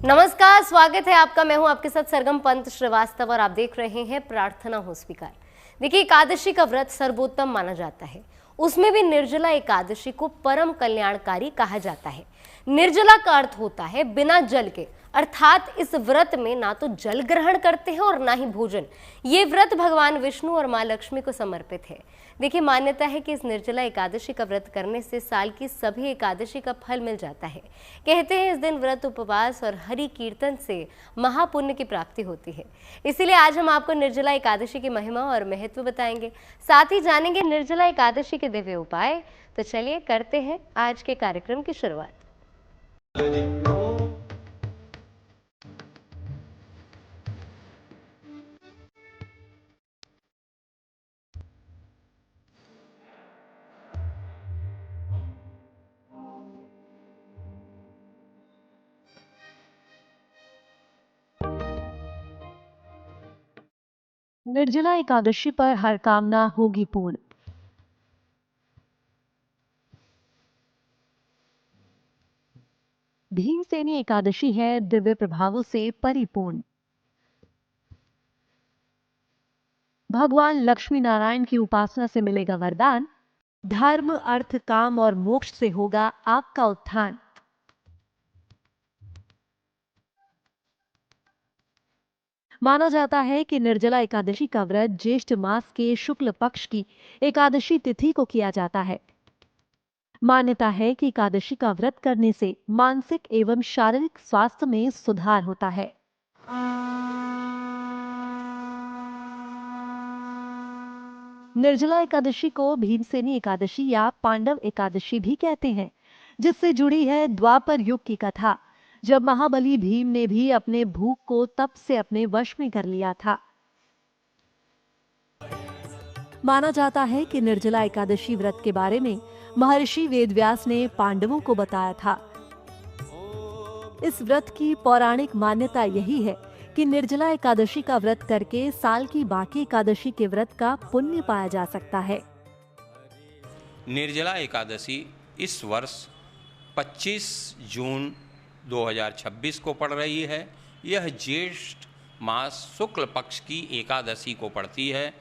नमस्कार, स्वागत है आपका। मैं हूं आपके साथ सरगम पंत श्रीवास्तव और आप देख रहे हैं प्रार्थना हो स्वीकार। देखिए, एकादशी का व्रत सर्वोत्तम माना जाता है। उसमें भी निर्जला एकादशी को परम कल्याणकारी कहा जाता है। निर्जला का अर्थ होता है बिना जल के, अर्थात इस व्रत में ना तो जल ग्रहण करते हैं और ना ही भोजन। ये व्रत भगवान विष्णु और माँ लक्ष्मी को समर्पित है। देखिए, मान्यता है कि इस निर्जला एकादशी का व्रत करने से साल की सभी एकादशी का फल मिल जाता है। कहते हैं इस दिन व्रत, उपवास और हरि कीर्तन से महापुण्य की प्राप्ति होती है। इसीलिए आज हम आपको निर्जला एकादशी की महिमा और महत्व बताएंगे, साथ ही जानेंगे निर्जला एकादशी के दिव्य उपाय। तो चलिए करते हैं आज के कार्यक्रम की शुरुआत। निर्जला एकादशी पर हर कामना होगी पूर्ण। भीमसेनी एकादशी है दिव्य प्रभावों से परिपूर्ण। भगवान लक्ष्मी नारायण की उपासना से मिलेगा वरदान। धर्म, अर्थ, काम और मोक्ष से होगा आपका उत्थान। माना जाता है कि निर्जला एकादशी का व्रत ज्येष्ठ मास के शुक्ल पक्ष की एकादशी तिथि को किया जाता है। मान्यता है कि एकादशी का व्रत करने से मानसिक एवं शारीरिक स्वास्थ्य में सुधार होता है। निर्जला एकादशी को भीमसेनी एकादशी या पांडव एकादशी भी कहते हैं, जिससे जुड़ी है द्वापर युग की कथा, जब महाबली भीम ने भी अपने भूख को तप से अपने वश में कर लिया था। माना जाता है कि निर्जला एकादशी व्रत के बारे में महर्षि वेदव्यास ने पांडवों को बताया था। इस व्रत की पौराणिक मान्यता यही है कि निर्जला एकादशी का व्रत करके साल की बाकी एकादशी के व्रत का पुण्य पाया जा सकता है। निर्जला एकादशी इस वर्ष 25 जून 2026 को पड़ रही है। यह ज्येष्ठ मास शुक्ल पक्ष की एकादशी को पड़ती है।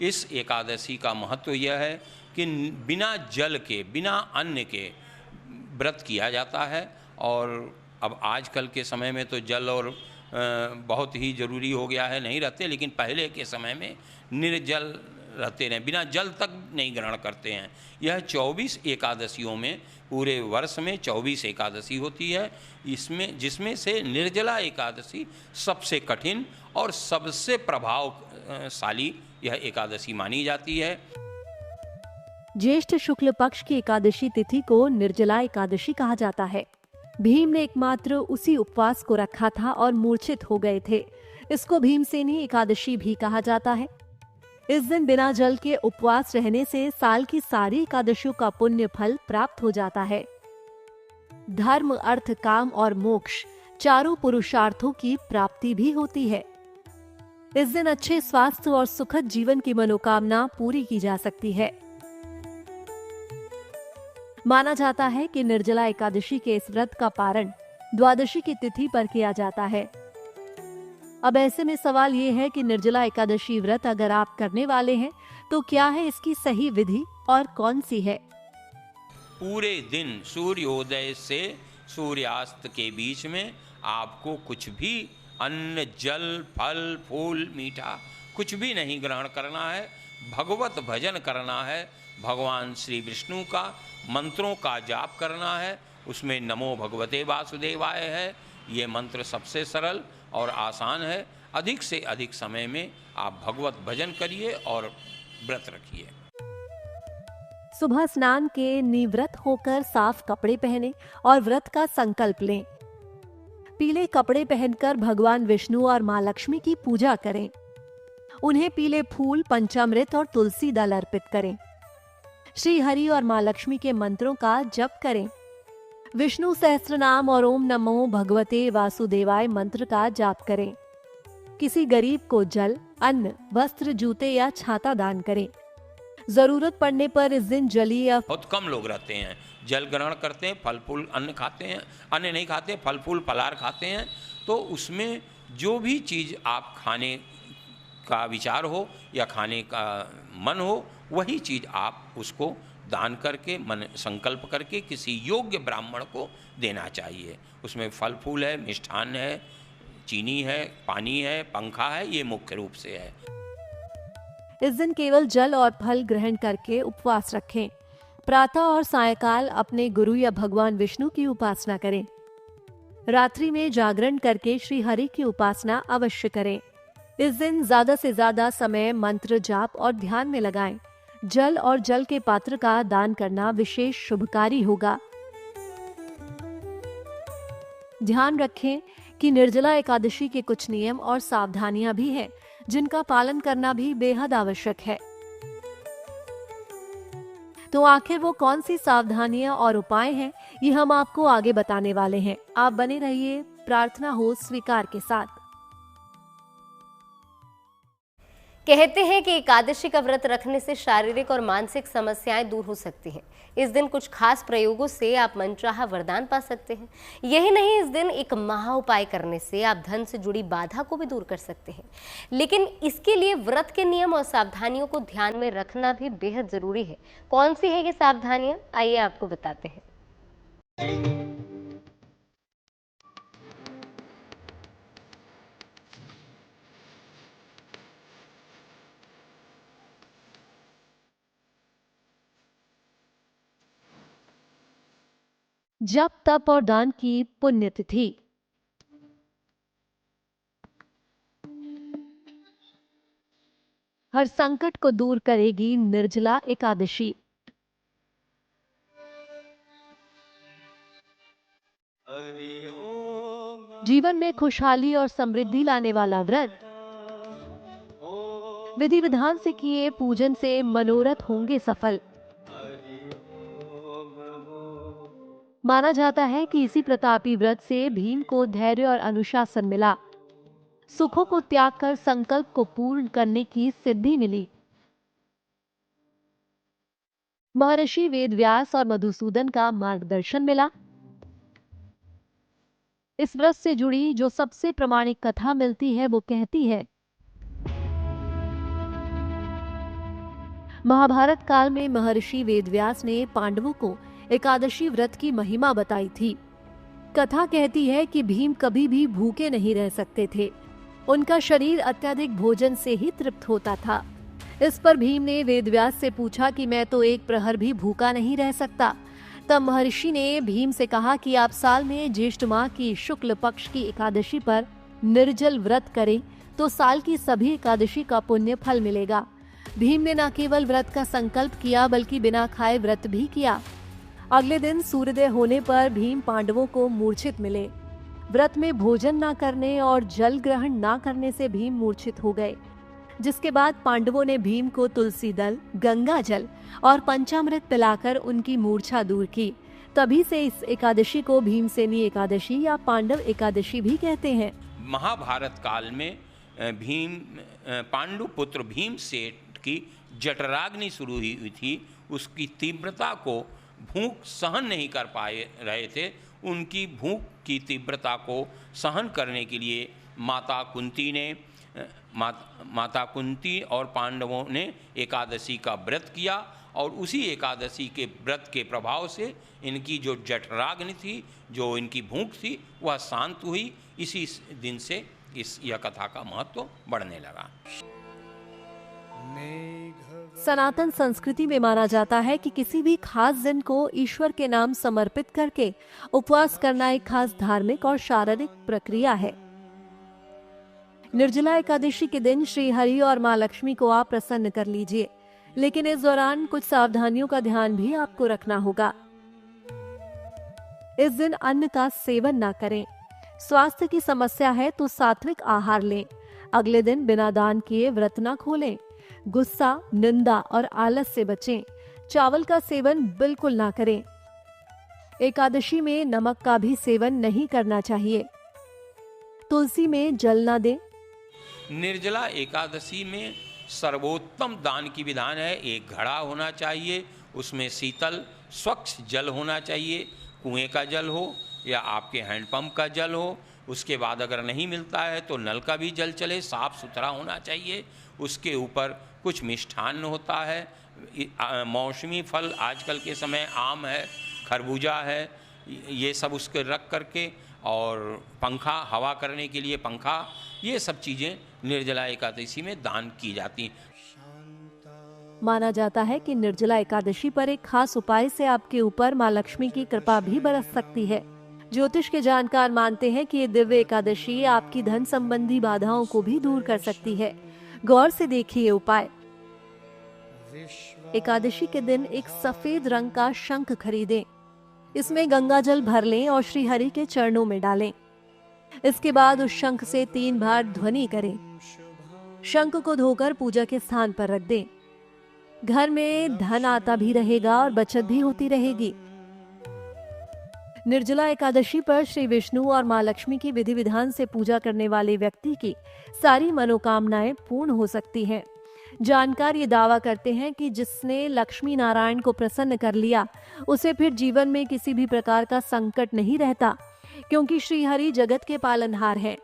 इस एकादशी का महत्व यह है कि बिना जल के, बिना अन्न के व्रत किया जाता है। और अब आजकल के समय में तो जल और बहुत ही ज़रूरी हो गया है, नहीं रहते, लेकिन पहले के समय में निर्जल रहते रहे, बिना जल तक नहीं ग्रहण करते हैं। यह 24 एकादशियों में, पूरे वर्ष में 24 एकादशी होती है, जिसमें से निर्जला एकादशी सबसे कठिन और सबसे प्रभावशाली यह एकादशी मानी जाती है। ज्येष्ठ शुक्ल पक्ष की एकादशी तिथि को निर्जला एकादशी कहा जाता है। भीम ने एकमात्र उसी उपवास को रखा था और मूर्छित हो गए थे। इसको भीमसेनी एकादशी भी कहा जाता है। इस दिन बिना जल के उपवास रहने से साल की सारी एकादशियों का पुण्य फल प्राप्त हो जाता है। धर्म, अर्थ, काम और मोक्ष चारों पुरुषार्थों की प्राप्ति भी होती है। इस दिन अच्छे स्वास्थ्य और सुखद जीवन की मनोकामना पूरी की जा सकती है। माना जाता है कि निर्जला एकादशी के इस व्रत का पारण द्वादशी की तिथि पर किया जाता है। अब ऐसे में सवाल ये है कि निर्जला एकादशी व्रत अगर आप करने वाले हैं तो क्या है इसकी सही विधि और कौन सी है? पूरे दिन सूर्योदय से सूर्यास्त के बीच में आपको कुछ भी अन्न, जल, फल, फूल, मीठा कुछ भी नहीं ग्रहण करना है। भगवत भजन करना है। भगवान श्री विष्णु का मंत्रों का जाप करना है। उसमें नमो भगवते वासुदेवाय है। ये मंत्र सबसे सरल और आसान है। अधिक से अधिक समय में आप भगवत भजन करिए और व्रत रखिए। सुबह स्नान के निवृत्त होकर साफ कपड़े पहने और व्रत का संकल्प लें। पीले कपड़े पहनकर भगवान विष्णु और माँ लक्ष्मी की पूजा करें। उन्हें पीले फूल, पंचामृत और तुलसी दल अर्पित करें। श्री हरि और माँ लक्ष्मी के मंत्रों का जप करें। विष्णु सहस्त्रनाम और ओम नमो भगवते वासुदेवाय मंत्र का जाप करें। किसी गरीब को जल, अन्न, वस्त्र, जूते या छाता दान करें। जरूरत पड़ने पर इस दिन जली या बहुत कम लोग रहते हैं जल ग्रहण करते हैं, फल फूल अन्न खाते हैं, अन्न नहीं खाते, फल फूल फलाहार खाते हैं। तो उसमें जो भी चीज़ आप खाने का विचार हो या खाने का मन हो, वही चीज़ आप उसको दान करके, मन संकल्प करके किसी योग्य ब्राह्मण को देना चाहिए। उसमें फल फूल है, मिष्ठान है, चीनी है, पानी है, पंखा है, ये मुख्य रूप से है। इस दिन केवल जल और फल ग्रहण करके उपवास रखें। प्रातः और सायंकाल अपने गुरु या भगवान विष्णु की उपासना करें। रात्रि में जागरण करके श्री हरि की उपासना अवश्य करें। इस दिन ज्यादा से ज्यादा समय मंत्र जाप और ध्यान में लगाएं। जल और जल के पात्र का दान करना विशेष शुभकारी होगा। ध्यान रखें कि निर्जला एकादशी के कुछ नियम और सावधानियां भी हैं, जिनका पालन करना भी बेहद आवश्यक है। तो आखिर वो कौन सी सावधानियां और उपाय हैं, ये हम आपको आगे बताने वाले हैं। आप बने रहिए प्रार्थना हो स्वीकार के साथ। कहते हैं कि एकादशी का व्रत रखने से शारीरिक और मानसिक समस्याएं दूर हो सकती हैं। इस दिन कुछ खास प्रयोगों से आप मनचाहा वरदान पा सकते हैं। यही नहीं, इस दिन एक महा उपाय करने से आप धन से जुड़ी बाधा को भी दूर कर सकते हैं। लेकिन इसके लिए व्रत के नियम और सावधानियों को ध्यान में रखना भी बेहद जरूरी है। कौन सी है ये सावधानियां, आइए आपको बताते हैं। जप तप और दान की पुण्यतिथि। हर संकट को दूर करेगी निर्जला एकादशी। जीवन में खुशहाली और समृद्धि लाने वाला व्रत। विधि विधान से किए पूजन से मनोरथ होंगे सफल। माना जाता है कि इसी प्रतापी व्रत से भीम को धैर्य और अनुशासन मिला। सुखों को त्याग कर संकल्प को पूर्ण करने की सिद्धि मिली। महर्षि वेदव्यास और मधुसूदन का मार्गदर्शन मिला। इस व्रत से जुड़ी जो सबसे प्रामाणिक कथा मिलती है वो कहती है, महाभारत काल में महर्षि वेदव्यास ने पांडवों को एकादशी व्रत की महिमा बताई थी। कथा कहती है कि भीम कभी भी भूखे नहीं रह सकते थे। उनका शरीर अत्यधिक भोजन से ही तृप्त होता था। इस पर भीम ने वेदव्यास से पूछा कि मैं तो एक प्रहर भी भूखा नहीं रह सकता। तब महर्षि ने भीम से कहा कि आप साल में ज्येष्ठ माह की शुक्ल पक्ष की एकादशी पर निर्जल व्रत करें तो साल की सभी एकादशी का पुण्य फल मिलेगा। भीम ने न केवल व्रत का संकल्प किया बल्कि बिना खाए व्रत भी किया। अगले दिन सूर्योदय होने पर भीम पांडवों को मूर्छित मिले। व्रत में भोजन न करने और जल ग्रहण न करने से भीम मूर्छित हो गए, जिसके बाद पांडवों ने भीम को तुलसी दल, गंगा जल और पंचामृत पिलाकर उनकी मूर्छा दूर की। तभी से इस एकादशी को भीमसेनी एकादशी या पांडव एकादशी भी कहते हैं। महाभारत काल में भीम पांडु पुत्र भीमसेन की जठराग्नि शुरू हुई थी। उसकी तीव्रता को भूख सहन नहीं कर पाए रहे थे। उनकी भूख की तीव्रता को सहन करने के लिए माता कुंती और पांडवों ने एकादशी का व्रत किया और उसी एकादशी के व्रत के प्रभाव से इनकी जो जठराग्नि थी, जो इनकी भूख थी, वह शांत हुई। इसी दिन से यह कथा का महत्व बढ़ने लगा। सनातन संस्कृति में माना जाता है कि किसी भी खास दिन को ईश्वर के नाम समर्पित करके उपवास करना एक खास धार्मिक और शारीरिक प्रक्रिया है। निर्जला एकादशी के दिन श्री हरि और माँ लक्ष्मी को आप प्रसन्न कर लीजिए, लेकिन इस दौरान कुछ सावधानियों का ध्यान भी आपको रखना होगा। इस दिन अन्न का सेवन न करें। स्वास्थ्य की समस्या है तो सात्विक आहार लें। अगले दिन बिना दान किए व्रत न खोलें। गुस्सा, निंदा और आलस से बचें। चावल का सेवन बिल्कुल ना करें। एकादशी में नमक का भी सेवन नहीं करना चाहिए। तुलसी में जल ना दें। निर्जला एकादशी में सर्वोत्तम दान की विधान है। एक घड़ा होना चाहिए, उसमें शीतल स्वच्छ जल होना चाहिए। कुएं का जल हो या आपके हैंडपंप का जल हो। उसके बाद अगर नहीं मिलता है तो नल का भी जल चले, साफ़ सुथरा होना चाहिए। उसके ऊपर कुछ मिष्ठान्न होता है, मौसमी फल आजकल के समय आम है, खरबूजा है, ये सब उसके रख करके, और पंखा, हवा करने के लिए पंखा, ये सब चीज़ें निर्जला एकादशी में दान की जाती हैं। माना जाता है कि निर्जला एकादशी पर एक खास उपाय से आपके ऊपर माँ लक्ष्मी की कृपा भी बरस सकती है। ज्योतिष के जानकार मानते हैं कि ये दिव्य एकादशी आपकी धन संबंधी बाधाओं को भी दूर कर सकती है। गौर से देखिए उपाय। एकादशी के दिन एक सफेद रंग का शंख खरीदें। इसमें गंगा जल भर लें और श्री हरि के चरणों में डालें। इसके बाद उस शंख से 3 बार ध्वनि करें। शंख को धोकर पूजा के स्थान पर रख दें। घर में धन आता भी रहेगा और बचत भी होती रहेगी। निर्जला एकादशी पर श्री विष्णु और माँ लक्ष्मी की विधि विधान से पूजा करने वाले व्यक्ति की सारी मनोकामनाएं पूर्ण हो सकती हैं। जानकार ये दावा करते हैं कि जिसने लक्ष्मी नारायण को प्रसन्न कर लिया, उसे फिर जीवन में किसी भी प्रकार का संकट नहीं रहता, क्योंकि श्री हरि जगत के पालनहार हैं।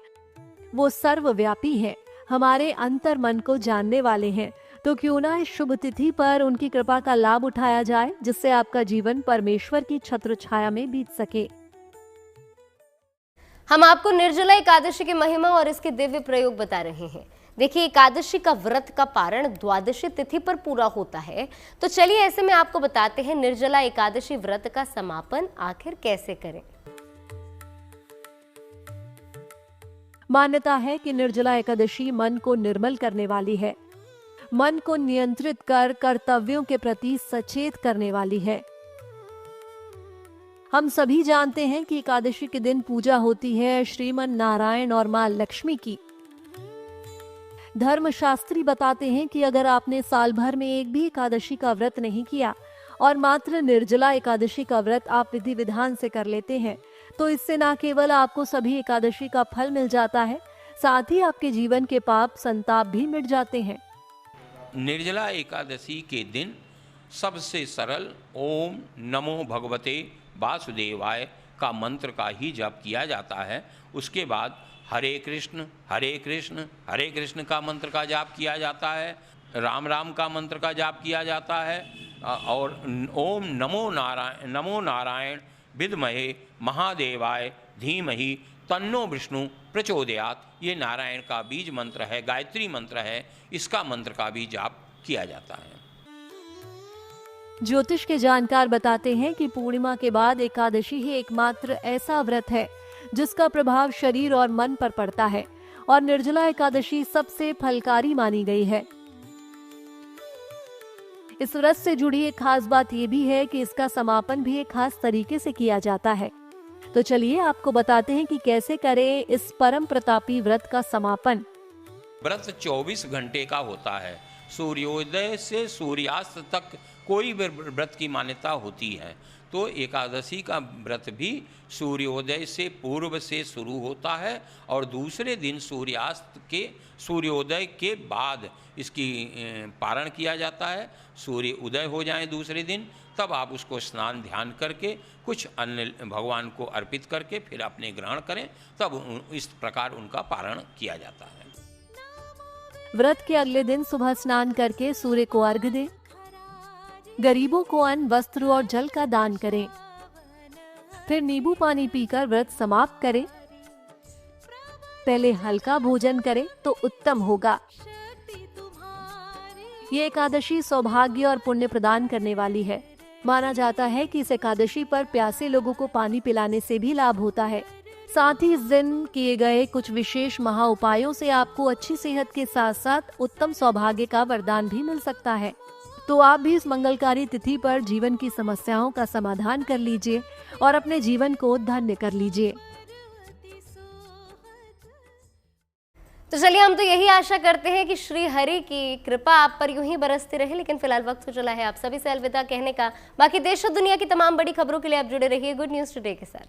वो सर्वव्यापी हैं, हमारे अंतर मन को जानने वाले हैं। तो क्यों ना इस शुभ तिथि पर उनकी कृपा का लाभ उठाया जाए, जिससे आपका जीवन परमेश्वर की छत्र छाया में बीत सके। हम आपको निर्जला एकादशी की महिमा और इसके दिव्य प्रयोग बता रहे हैं। देखिए, एकादशी का व्रत का पारण द्वादशी तिथि पर पूरा होता है, तो चलिए ऐसे में आपको बताते हैं निर्जला एकादशी व्रत का समापन आखिर कैसे करें। मान्यता है कि निर्जला एकादशी मन को निर्मल करने वाली है, मन को नियंत्रित कर कर्तव्यों के प्रति सचेत करने वाली है। हम सभी जानते हैं कि एकादशी के दिन पूजा होती है श्रीमन नारायण और मां लक्ष्मी की। धर्मशास्त्री बताते हैं कि अगर आपने साल भर में एक भी एकादशी का व्रत नहीं किया और मात्र निर्जला एकादशी का व्रत आप विधि विधान से कर लेते हैं, तो इससे न केवल आपको सभी एकादशी का फल मिल जाता है, साथ ही आपके जीवन के पाप संताप भी मिट जाते हैं। निर्जला एकादशी के दिन सबसे सरल ओम नमो भगवते वासुदेवाय का मंत्र का ही जप किया जाता है। उसके बाद हरे कृष्ण हरे कृष्ण का मंत्र का जाप किया जाता है, राम राम का मंत्र का जाप किया जाता है, और ओम नमो नारायण विद्महे महादेवाय धीमहि तन्नो विष्णु प्रचोदयात्, ये नारायण का बीज मंत्र है, गायत्री मंत्र है, इसका मंत्र का भी जाप किया जाता है। ज्योतिष के जानकार बताते हैं कि पूर्णिमा के बाद एकादशी ही एकमात्र ऐसा व्रत है जिसका प्रभाव शरीर और मन पर पड़ता है, और निर्जला एकादशी सबसे फलकारी मानी गई है। इस व्रत से जुड़ी एक खास बात यह भी है कि इसका समापन भी एक खास तरीके से किया जाता है। तो चलिए आपको बताते हैं कि कैसे करें इस परम प्रतापी व्रत का समापन। व्रत 24 घंटे का होता है। सूर्योदय से सूर्यास्त तक कोई भी व्रत की मान्यता होती है, तो एकादशी का व्रत भी सूर्योदय से पूर्व से शुरू होता है और दूसरे दिन सूर्योदय के बाद इसकी पारण किया जाता है। सूर्य उदय हो जाए दूसरे दिन, तब आप उसको स्नान ध्यान करके कुछ अन्न भगवान को अर्पित करके फिर अपने ग्रहण करें, तब इस प्रकार उनका पारण किया जाता है। व्रत के अगले दिन सुबह स्नान करके सूर्य को अर्घ्य दें। गरीबों को अन्न, वस्त्र और जल का दान करें। फिर नींबू पानी पीकर व्रत समाप्त करें। पहले हल्का भोजन करें तो उत्तम होगा। ये एकादशी सौभाग्य और पुण्य प्रदान करने वाली है। माना जाता है कि इस एकादशी पर प्यासे लोगों को पानी पिलाने से भी लाभ होता है। साथ ही इस दिन किए गए कुछ विशेष महा उपायों से आपको अच्छी सेहत के साथ साथ उत्तम सौभाग्य का वरदान भी मिल सकता है। तो आप भी इस मंगलकारी तिथि पर जीवन की समस्याओं का समाधान कर लीजिए और अपने जीवन को धन्य कर लीजिए। तो चलिए, हम तो यही आशा करते हैं कि श्री हरि की कृपा आप पर यूं ही बरसती रहे। लेकिन फिलहाल वक्त हो चला है आप सभी से अलविदा कहने का। बाकी देश और दुनिया की तमाम बड़ी खबरों के लिए आप जुड़े रहिए गुड न्यूज टुडे के साथ।